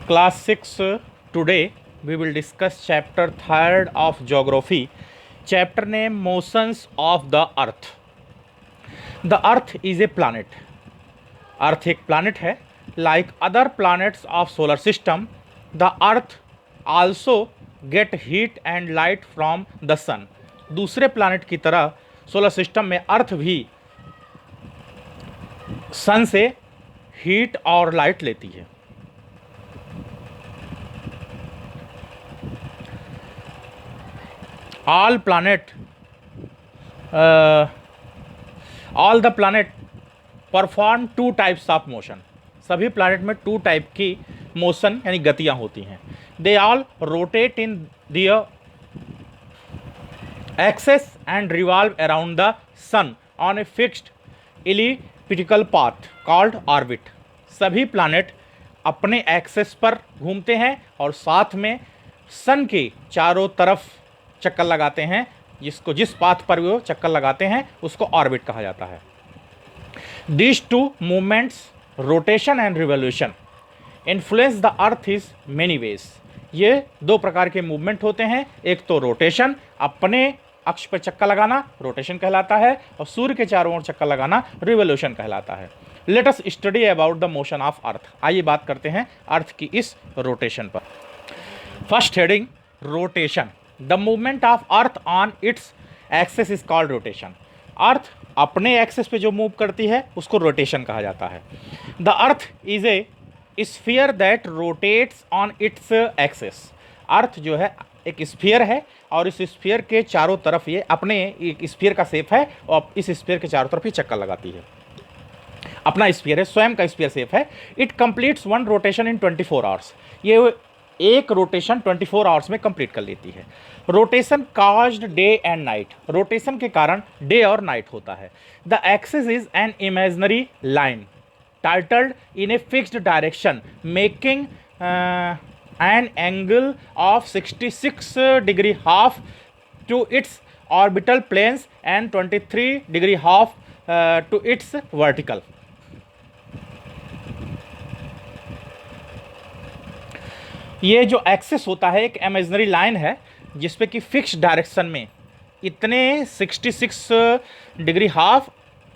Class 6 today we will discuss chapter 3rd of geography. Chapter name Motions of the Earth. The Earth is a planet. Earth एक planet है. Like other planets of solar system, the Earth also get heat and light from the sun. दूसरे planet की तरह solar system में अर्थ भी सन से heat और light लेती है. all the planet perform two types of motion. सभी प्लानट में टू टाइप की मोशन यानी गतियां होती हैं. They all rotate in their axis and revolve around the sun on a fixed elliptical path called orbit. सभी प्लानट अपने axis पर घूमते हैं और साथ में सन के चारों तरफ चक्कर लगाते हैं. जिस पाथ पर वो चक्कर लगाते हैं उसको ऑर्बिट कहा जाता है. These two movements, rotation and revolution, influence the earth in many ways. ये दो प्रकार के मूवमेंट होते हैं. एक तो रोटेशन, अपने अक्ष पर चक्कर लगाना रोटेशन कहलाता है, और सूर्य के चारों ओर चक्कर लगाना रिवोल्यूशन कहलाता है. Let us study about the motion of earth. आइए बात करते हैं अर्थ की इस रोटेशन पर. First heading rotation. The movement of earth on its axis is called rotation. Earth अपने एक्सेस पे जो मूव करती है उसको रोटेशन कहा जाता है. The earth is a sphere that rotates on its axis. Earth जो है एक स्फीयर है और इस स्फीयर के चारों तरफ ये अपने एक स्फीयर का शेप है और इस स्फीयर के चारों तरफ ही चक्कर लगाती है. अपना स्फीयर है, स्वयं का स्फीयर शेप है. It completes one rotation in 24 hours. ये एक रोटेशन 24 आवर्स में कंप्लीट कर लेती है. Rotation caused day and night. Rotation के कारण डे और नाइट होता है. The axis is an imaginary line tilted in a fixed direction making an angle of 66 degree half to its orbital planes and 23 degree half to its vertical. ये जो access होता है एक इमेजिनरी लाइन है जिसपे कि फिक्स डायरेक्शन में इतने 66 डिग्री हाफ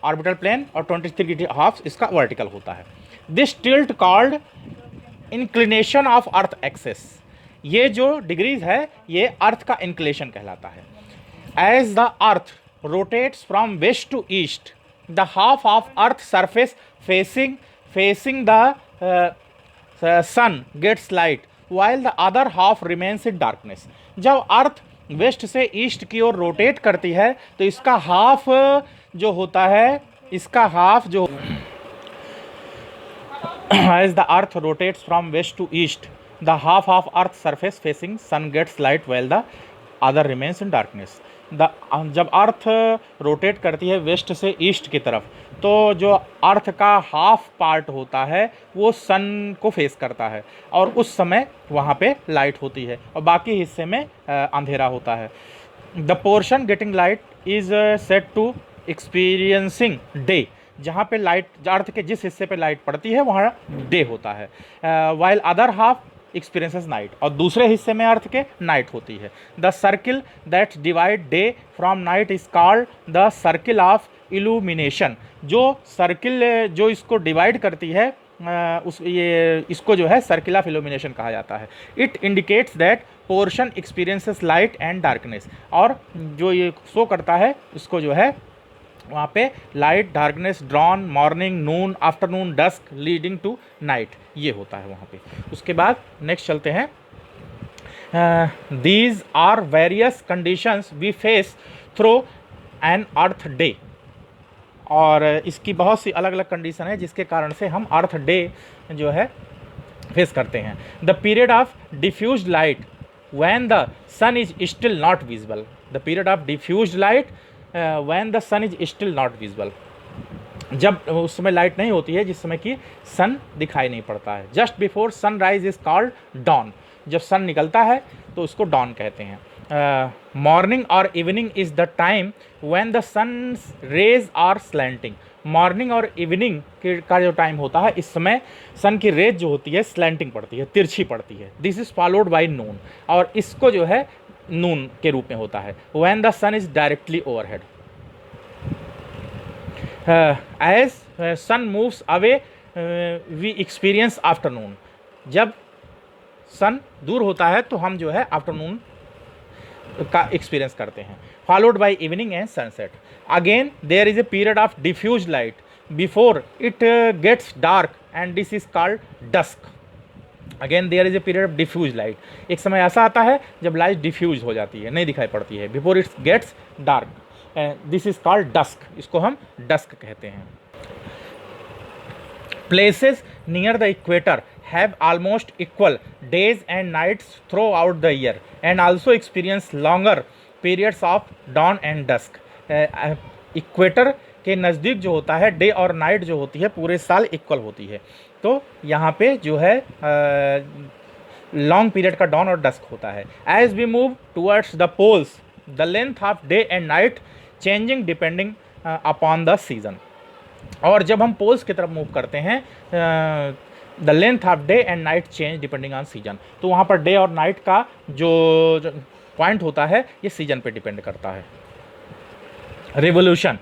ऑर्बिटल प्लेन और 23 डिग्री हाफ इसका वर्टिकल होता है. This tilt called inclination of earth axis. ये जो डिग्रीज है ये अर्थ का इंक्लिनेशन कहलाता है. As the earth rotates from west to east the half of earth surface facing the sun gets light while the other half remains in darkness. जब अर्थ waste से east की ओर रोटेट करती है तो इसका हाफ जो होता है as the earth rotates from west to east the half of earth surface facing sun gets light while the other remains in darkness. जब अर्थ रोटेट करती है वेस्ट से ईस्ट की तरफ तो जो अर्थ का हाफ पार्ट होता है वो सन को फेस करता है और उस समय वहाँ पे लाइट होती है और बाकी हिस्से में अंधेरा होता है. The portion getting light is set to experiencing day. जहाँ पे लाइट अर्थ के जिस हिस्से पे लाइट पड़ती है वहाँ डे होता है. While other half experiences night. और दूसरे हिस्से में अर्थ के नाइट होती है. The circle that divide day from night is called the circle of illumination. जो सर्किल जो इसको डिवाइड करती है इसको जो है सर्किल ऑफ इल्यूमिनेशन कहा जाता है. It indicates that portion experiences light and darkness. और जो ये शो करता है इसको जो है वहाँ पे light darkness dawn morning noon afternoon dusk leading to night ये होता है वहाँ पे. उसके बाद नेक्स्ट चलते हैं. These are various conditions we face through an earth day. और इसकी बहुत सी अलग अलग कंडीशन है जिसके कारण से हम अर्थ डे जो है फेस करते हैं. The period of diffused light when the sun is still not visible. The period of diffused light when the sun is still not visible. जब उस समय लाइट नहीं होती है जिस समय कि सन दिखाई नहीं पड़ता है. Just before sunrise is called dawn. जब सन निकलता है तो उसको डॉन कहते हैं. मॉर्निंग और evening is the time when the sun's rays are slanting. Morning और इवनिंग का जो टाइम होता है, इस समय सन की रेज जो होती है स्लैंटिंग पड़ती है, तिरछी पड़ती है। This is followed by noon, और इसको जो है नून के रूप में होता है। When the sun is directly overhead, as sun moves away we experience afternoon. जब सन दूर होता है तो हम जो है आफ्टरनून का एक्सपीरियंस करते हैं। Followed by evening and sunset. Again there is a period of diffuse light before it gets dark and this is called dusk. Again there is a period of diffuse light, एक समय ऐसा आता है जब light diffuse हो जाती है, नहीं दिखाई पड़ती है। Before its gets dark, this is called dusk, इसको हम डस्क कहते हैं। Places near the equator have almost equal days and nights throughout the year and also experience longer periods of dawn and dusk. Equator के नज़दीक जो होता है day और नाइट जो होती है पूरे साल इक्वल होती है, तो यहाँ पे जो है लॉन्ग पीरियड का डॉन और डस्क होता है। As we move towards the poles the length of day and night changing depending upon the season. और जब हम पोल्स की तरफ मूव करते हैं the length of day and night change depending on season, तो वहाँ पर डे और नाइट का जो पॉइंट होता है ये सीजन पे डिपेंड करता है। Revolution,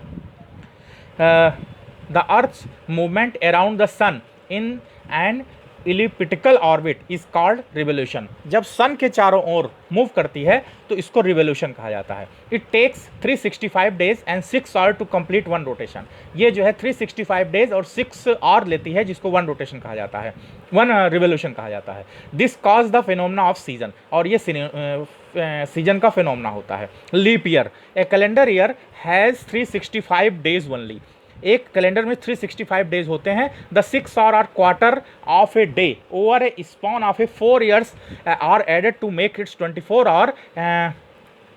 the earth's movement around the sun in and elliptical orbit is called revolution. जब सन के चारों ओर मूव करती है तो इसको रिवोल्यूशन कहा जाता है। It takes 365 days and 6 hour to complete one rotation. ये जो है 365 डेज और 6 आवर लेती है, जिसको वन रोटेशन कहा जाता है, वन रिवोल्यूशन कहा जाता है। This cause the phenomena of season, और ये सीजन का फिनोमेना होता है। Leap year, a calendar year has 365 days only. एक कैलेंडर में 365 डेज होते हैं। The 6 hour are quarter of a day over a span of a 4 years are added to make its 24 hour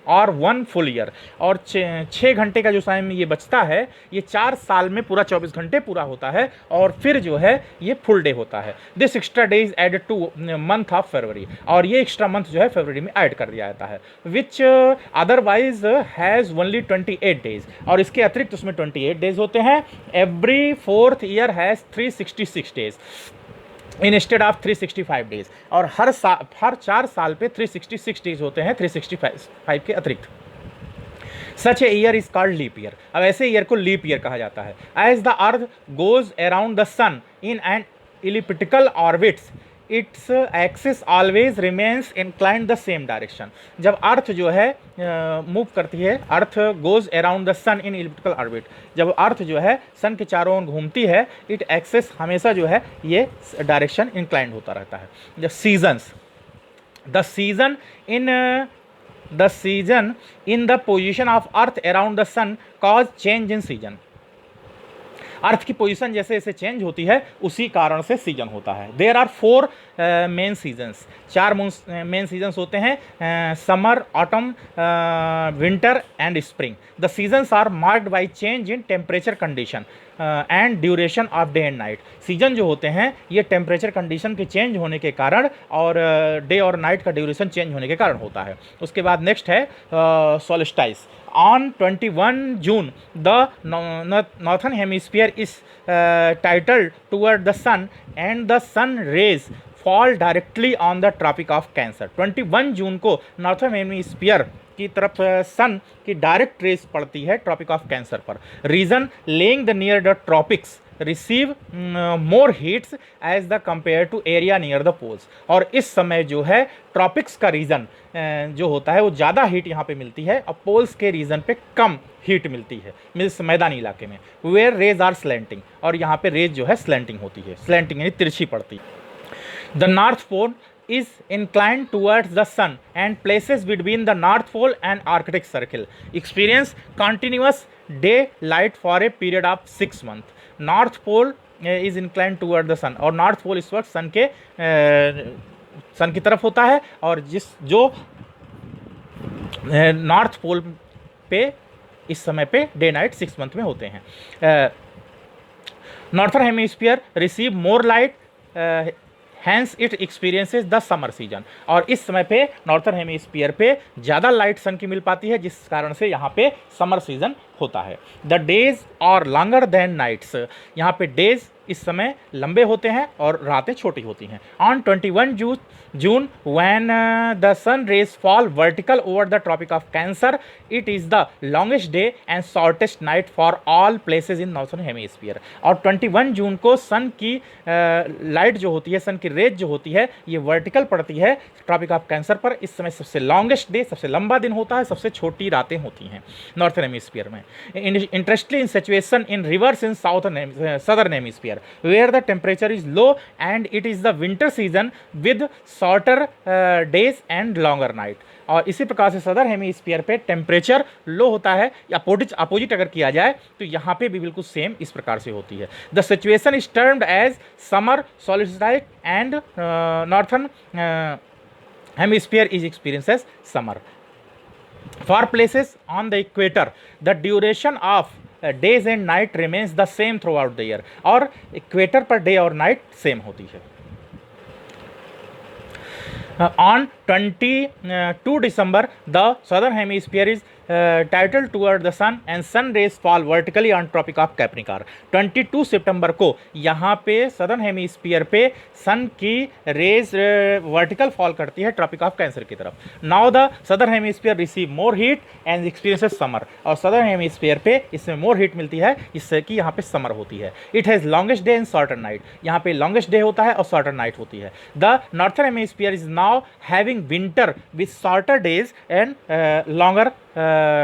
और 1 full year. और 6 घंटे का जो time ये बचता है ये 4 साल में पूरा 24 घंटे पूरा होता है, और फिर जो है ये फुल डे होता है। This extra day is added to month of February, और ये एक्स्ट्रा मंथ जो है फरवरी में ऐड कर दिया जाता है। विच अदरवाइज हैज़ ओनली 28 डेज, और इसके अतिरिक्त उसमें 28 डेज होते हैं। Every 4th year has 366 days instead of 365 days, और हर 4 साल पे 366 डेज होते हैं 365 के अतिरिक्त। Such a year is called leap year. अब ऐसे ईयर को लीप ईयर कहा जाता है। As the earth goes around the sun in an elliptical orbits its axis always remains inclined the same direction. जब अर्थ जो है मूव करती है, earth goes around the sun in elliptical orbit, जब earth जो है सन के चारों ओर घूमती है, इट एक्सिस हमेशा जो है ये डायरेक्शन इंक्लाइंड होता रहता है। जब seasons, the season in the position of earth around the sun cause change in season. Earth की पोजीशन जैसे जैसे चेंज होती है उसी कारण से सीजन होता है। There are 4 main seasons, 4 main seasons होते हैं, summer, autumn, winter and spring. The seasons are marked by change in temperature condition and duration of day and night. Season जो होते हैं ये टेम्परेचर कंडीशन के चेंज होने के कारण और डे और नाइट का ड्यूरेशन चेंज होने के कारण होता है। उसके बाद नेक्स्ट है solstice. On 21 June, the northern hemisphere is titled toward the sun, and the sun rays fall directly on the Tropic of Cancer. 21 जून को नॉर्थर्न हेमिस्फीयर की तरफ सन की डायरेक्ट रेस पड़ती है ट्रॉपिक ऑफ कैंसर पर। Region, lying the near the tropics receive more heats as the compare to area near the poles. और इस समय जो है ट्रॉपिक्स का रीजन जो होता है वो ज़्यादा हीट यहाँ पे मिलती है, और पोल्स के रीजन पे कम हीट मिलती है मैदानी इलाके में। वेयर रेज आर स्लैंटिंग, और यहाँ पे रेज जो है स्लैंटिंग होती है, स्लैंटिंग यानी तिरछी पड़ती है। The north pole is inclined towards the sun and places between the north pole and arctic circle experience continuous daylight for a period of 6 months. North pole is inclined toward the sun, और north pole इस वक्त सन की तरफ होता है, और जो north pole पे इस समय पे डे नाइट 6 मंथ में होते हैं। Northern hemisphere receive more light hence it experiences the summer season. और इस समय पे नॉर्थर्न हेमिस्फीयर पे ज़्यादा लाइट सन की मिल पाती है, जिस कारण से यहाँ पे समर सीजन होता है। The days are longer than nights, यहाँ पे डेज इस समय लंबे होते हैं और रातें छोटी होती हैं। On 21 June when the sun rays fall vertical over the tropic of cancer, it is the longest day and shortest night for all places in northern hemisphere. और 21 जून को सन की लाइट जो होती है, सन की रेज जो होती है, ये वर्टिकल पड़ती है ट्रॉपिक ऑफ कैंसर पर। इस समय सबसे लॉन्गेस्ट डे, सबसे लंबा दिन होता है, सबसे छोटी रातें होती हैं नॉर्थर्न हेमिस्फीयर में। Interesting in situation in reverse in southern hemisphere where the temperature is low and it is the winter season with shorter days and longer night। और इसी प्रकार से सदर हेमिस्फीयर पे टेम्परेचर लो होता है, या अपोजिट अगर किया जाए तो यहाँ पे भी बिल्कुल सेम इस प्रकार से होती है। The situation is termed as summer solstice and northern hemisphere is experiences summer. For places on the equator the duration of days and night remains the same throughout the year. और equator पर day और night same होती है। On 22 December, the southern hemisphere is titled toward the sun and sun rays fall vertically on Tropic of Capricorn। 22 सितंबर को यहाँ पे southern hemisphere पे सन की रेज वर्टिकल फॉल करती है ट्रॉपिक ऑफ कैंसर की तरफ। Now the southern hemisphere receive more heat and experiences summer. और सदर्न हेमिस्फीयर पे इसमें मोर हीट मिलती है, इससे कि यहाँ पे समर होती है। It has longest day and shorter night, यहाँ पे लॉन्गेस्ट डे होता है और शॉर्टर नाइट होती है। The northern hemisphere is now having winter with shorter days and longer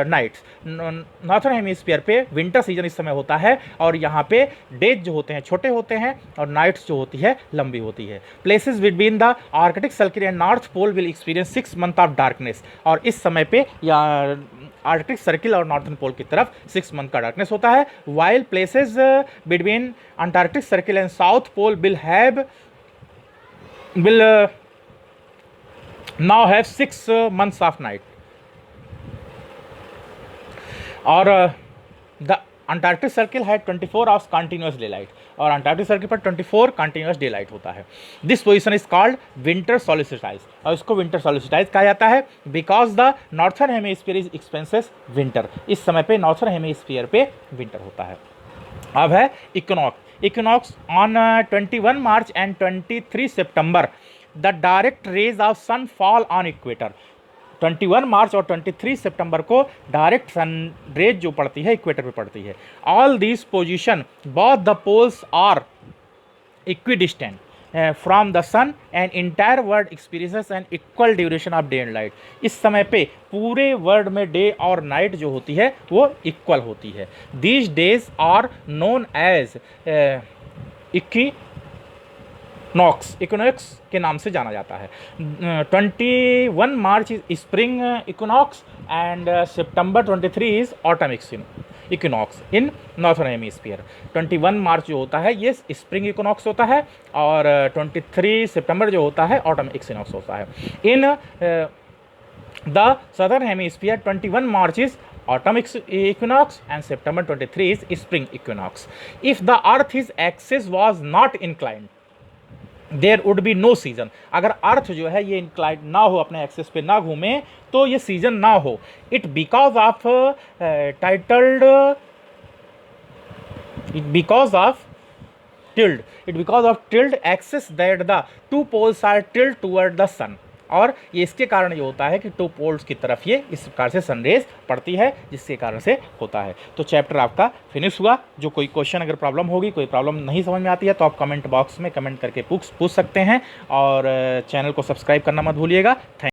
nights. Northern hemisphere पे विंटर सीजन इस समय होता है और यहाँ पे डेज जो होते हैं छोटे होते हैं और नाइट्स जो होती है लंबी होती है। Places between the arctic circle and north pole will experience 6 month of darkness. और इस समय पे या आर्कटिक सर्किल और नॉर्थर्न पोल की तरफ 6 मंथ का डार्कनेस होता है। While places between antarctic circle and south pole will now have 6 months of night। और द अंटार्कटिक सर्किल है 24 आवर्स कंटिन्यूस डे लाइट, और अंटार्कटिक सर्किल पर 24 कंटिन्यूस डे लाइट होता है। This position is called winter solstice, और इसको winter solstice कहा जाता है because the northern hemisphere is experiences winter. इस समय पे नॉर्थर्न हेमिस्फीयर पे विंटर होता है। अब है equinox on 21 March and 23 September the direct rays of sun fall on equator. 21 March और 23 सितंबर को डायरेक्ट सन रेज जो पड़ती है इक्वेटर पे पड़ती है। All this position both the poles are equidistant from the sun and entire world experiences an equal duration of day and light. इस समय पे पूरे वर्ल्ड में डे और नाइट जो होती है वो इक्वल होती है। These days are known as equinox के नाम से जाना जाता है। 21 March is spring equinox and September 23 is autumn equinox in northern hemisphere. 21 मार्च जो होता है ये स्प्रिंग इक्विनॉक्स होता है और 23 सितंबर जो होता है ऑटम इक्विनॉक्स होता है। In the southern hemisphere 21 March is autumn equinox and September 23 is spring equinox। If the earth's axis was not inclined there would be no season. अगर अर्थ जो है ये इंक्लाइंड ना हो, अपने एक्सिस पे ना घूमे, तो ये सीजन ना हो। It because of tilted axis that the two poles are tilted toward the sun. और ये इसके कारण ये होता है कि टू पोल्स की तरफ ये इस प्रकार से सनरेज पड़ती है, जिसके कारण से होता है। तो चैप्टर आपका फिनिश हुआ। जो कोई क्वेश्चन अगर प्रॉब्लम होगी, कोई प्रॉब्लम नहीं समझ में आती है, तो आप कमेंट बॉक्स में कमेंट करके पूछ सकते हैं। और चैनल को सब्सक्राइब करना मत भूलिएगा। थैंक